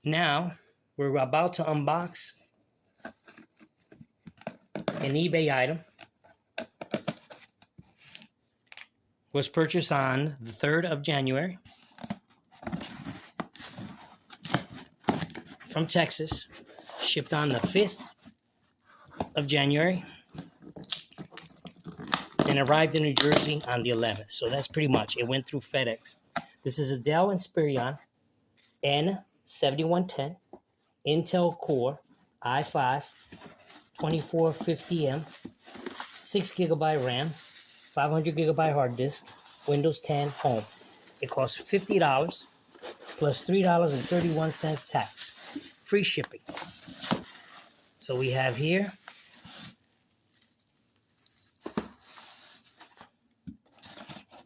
Now, we're about to unbox an eBay item. Was purchased on the 3rd of January from Texas, shipped on the 5th of January, and arrived in New Jersey on the 11th. So that's pretty much, it went through FedEx. This is a Dell N7110 Intel Core i5 2450M, 6GB RAM, 500GB hard disk, Windows 10 Home. It costs $50 plus $3.31 tax. Free shipping. So we have here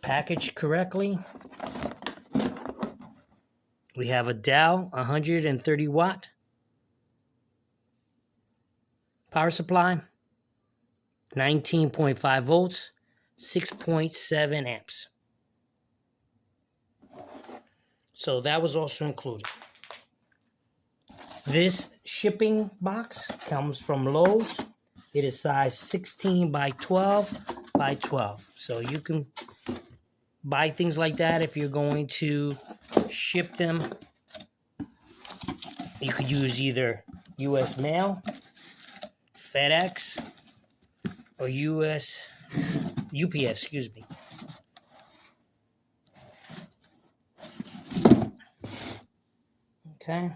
packaged correctly. We have a Dell 130 watt power supply, 19.5 volts, 6.7 amps. So that was also included. This shipping box comes from Lowe's. It is size 16 by 12 by 12. So you can buy things like that if you're going to ship them. You could use either US mail, FedEx, or UPS, excuse me. Okay.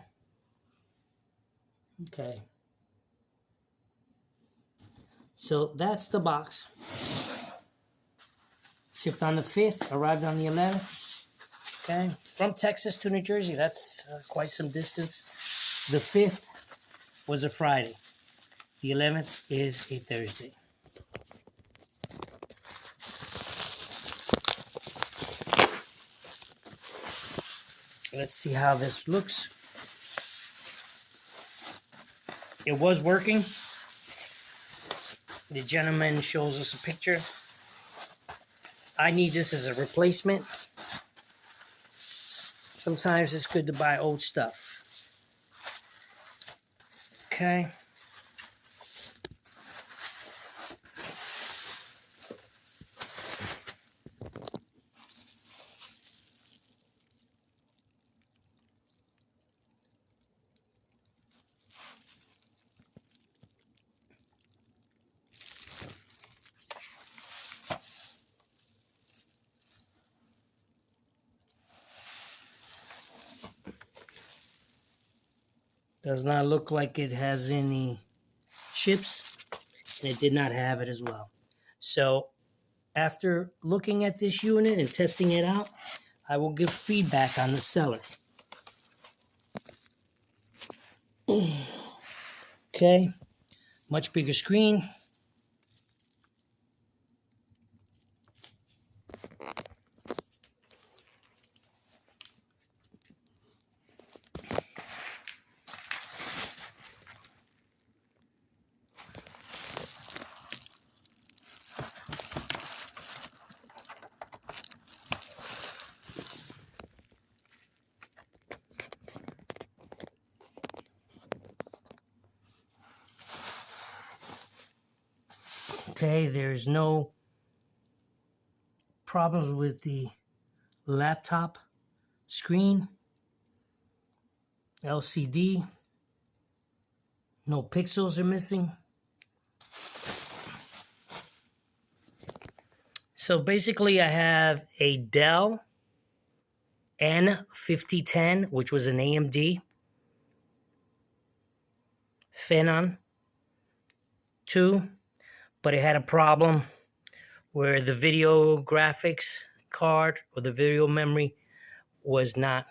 So that's the box. Shipped on the 5th, arrived on the 11th. Okay. From Texas to New Jersey, that's quite some distance. The 5th was a Friday. The 11th is a Thursday. Let's see how this looks. It was working. The gentleman shows us a picture. I need this as a replacement. Sometimes it's good to buy old stuff. Okay. Does not look like it has any chips, and it did not have it as well. So after looking at this unit and testing it out, I will give feedback on the seller. Okay, much bigger screen. Okay, there's no problems with the laptop screen, LCD, no pixels are missing. So basically I have a Dell N5010, which was an AMD Phenom 2, but it had a problem where the video graphics card or the video memory was not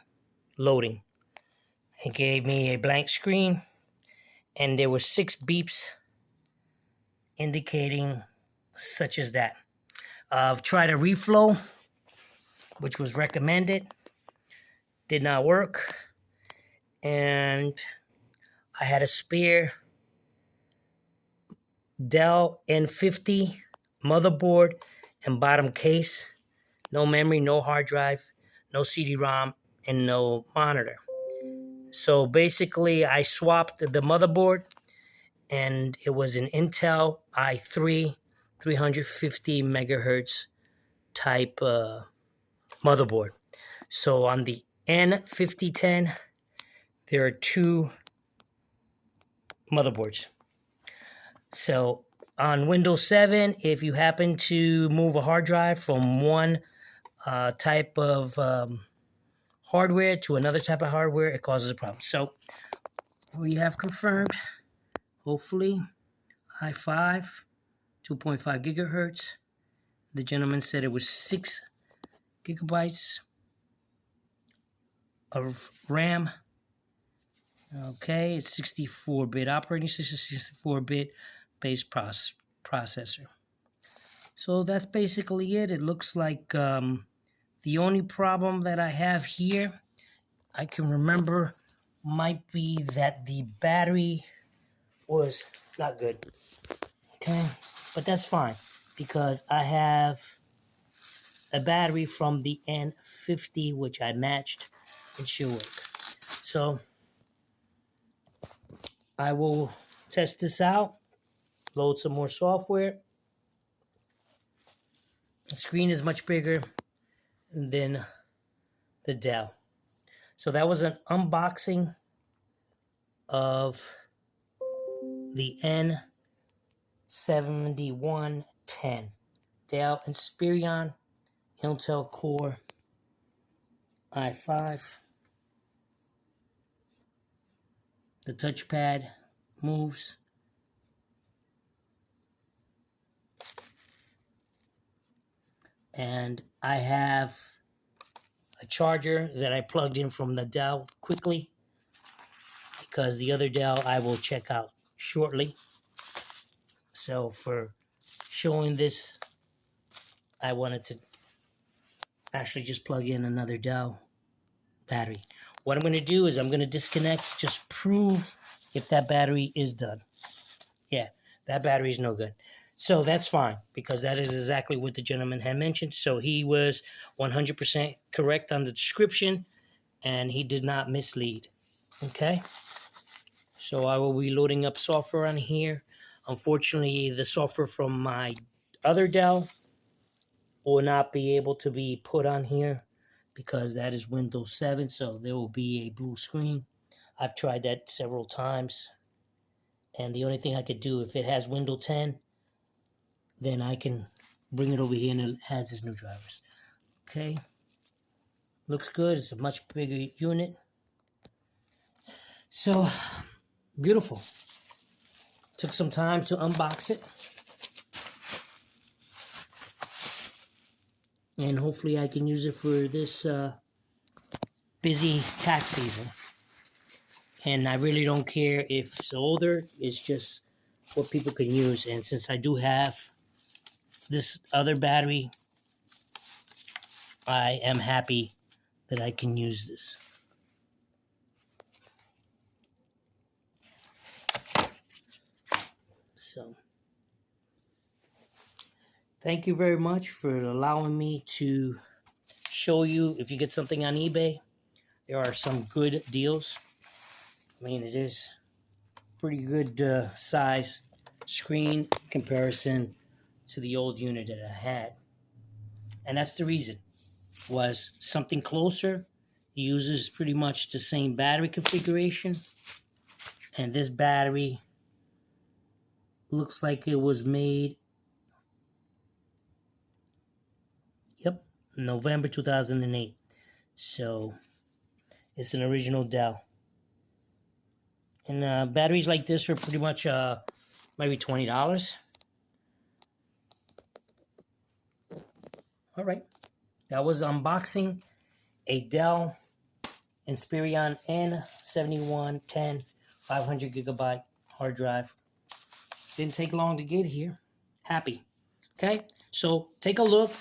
loading. It gave me a blank screen, and there were 6 beeps indicating such as that. I've tried a reflow, which was recommended, did not work, and I had a spare Dell N50 motherboard and bottom case, no memory, no hard drive, no CD-ROM, and no monitor. So basically, I swapped the motherboard, and it was an Intel i3 350 megahertz type motherboard. So on the N5010, there are two motherboards. So on Windows 7, if you happen to move a hard drive from one type of hardware to another type of hardware, it causes a problem. So we have confirmed, hopefully, i5, 2.5 gigahertz. The gentleman said it was 6 gigabytes of RAM. Okay, it's 64-bit operating system, 64-bit base processor. So that's basically it. It looks like the only problem that I have here, I can remember, might be that the battery was not good. Okay, but that's fine because I have a battery from the N50 which I matched. It should work. So I will test this out, load some more software. The screen is much bigger than the Dell. So that was an unboxing of the N7110 Dell Inspiron Intel Core i5. The touchpad moves. And I have a charger that I plugged in from the Dell quickly because the other Dell I will check out shortly. So for showing this, I wanted to actually just plug in another Dell battery. What I'm going to do is I'm going to disconnect, just prove if that battery is done. Yeah, that battery is no good. So that's fine because that is exactly what the gentleman had mentioned. So he was 100% correct on the description and he did not mislead. Okay. So I will be loading up software on here. Unfortunately, the software from my other Dell will not be able to be put on here because that is Windows 7. So there will be a blue screen. I've tried that several times. And the only thing I could do, if it has Windows 10, then I can bring it over here and it adds its new drivers. Okay. Looks good. It's a much bigger unit. So, beautiful. Took some time to unbox it. And hopefully I can use it for this busy tax season. And I really don't care if it's older. It's just what people can use. And since I do have this other battery, I am happy that I can use this. So, thank you very much for allowing me to show you. If you get something on eBay, there are some good deals. I mean, it is pretty good size screen comparison to the old unit that I had. And that's the reason, was something closer, uses pretty much the same battery configuration. And this battery looks like it was made, yep, November 2008. So it's an original Dell. And batteries like this are pretty much maybe $20. All right, that was unboxing a Dell Inspiron N7110 500 gigabyte hard drive. Didn't take long to get here. Happy. Okay, so take a look.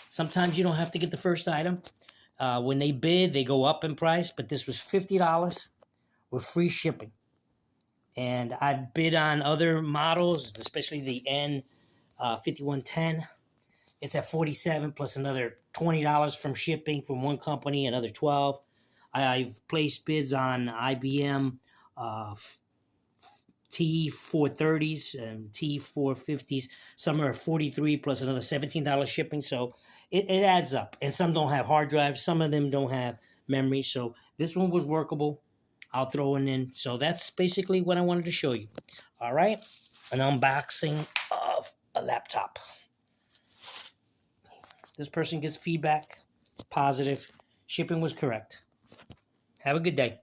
Sometimes you don't have to get the first item. When they bid, they go up in price, but this was $50 with free shipping. And I've bid on other models, especially the N5110. It's at $47 plus another $20 from shipping from one company, another $12. I've placed bids on IBM T430s and T450s. Some are 43 plus another $17 shipping. So it adds up. And some don't have hard drives. Some of them don't have memory. So this one was workable. I'll throw it in. So that's basically what I wanted to show you. All right. An unboxing of a laptop. This person gets feedback. Positive. Shipping was correct. Have a good day.